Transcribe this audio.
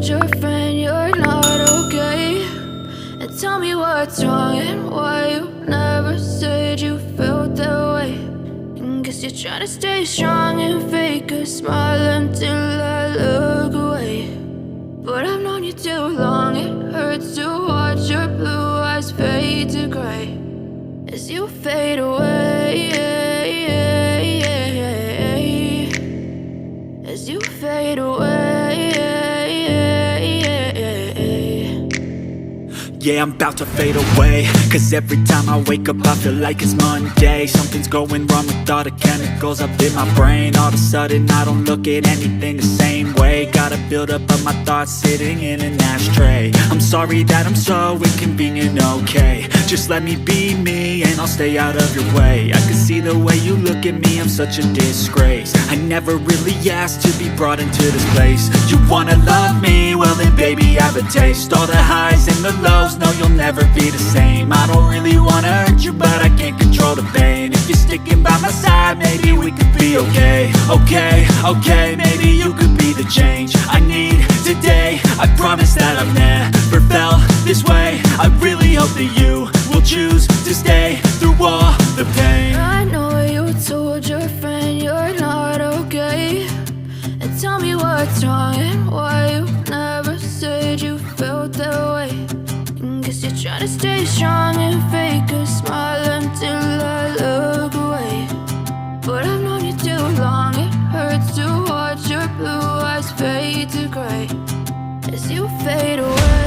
told your friend you're not okay? And tell me what's wrong and why you never said you felt that way. And guess you're trying to stay strong and fake a smile until I look away. But I've known you too long, it hurts to watch your blue eyes fade to gray as you fade away, as you fade away. Yeah, I'm about to fade away, cause every time I wake up I feel like it's Monday. Something's going wrong with all the chemicals up in my brain. All of a sudden I don't look at anything the same way. Got a buildup of my thoughts sitting in an ashtray. I'm sorry that I'm so inconvenient, okay? Just let me be me and I'll stay out of your way. I can see the way you look at me, I'm such a disgrace. I never really asked to be brought into this place. You wanna love me? Well then baby have a taste. All the highs and the lows, no you'll never be the same. I don't really wanna hurt you but I can't control the pain. If you're sticking by my side maybe we could be okay. Okay, maybe you could be the change I need today. I promise that I've never felt this way. I really hope that you will choose to stay through all the pain. I know you told your friend you're not okay. And tell me what's wrong and why you never said you felt that way. And guess you're trying to stay strong and fake a smile until I look away. But I've known you too long, it hurts to watch your blue eyes fade to gray as you fade away.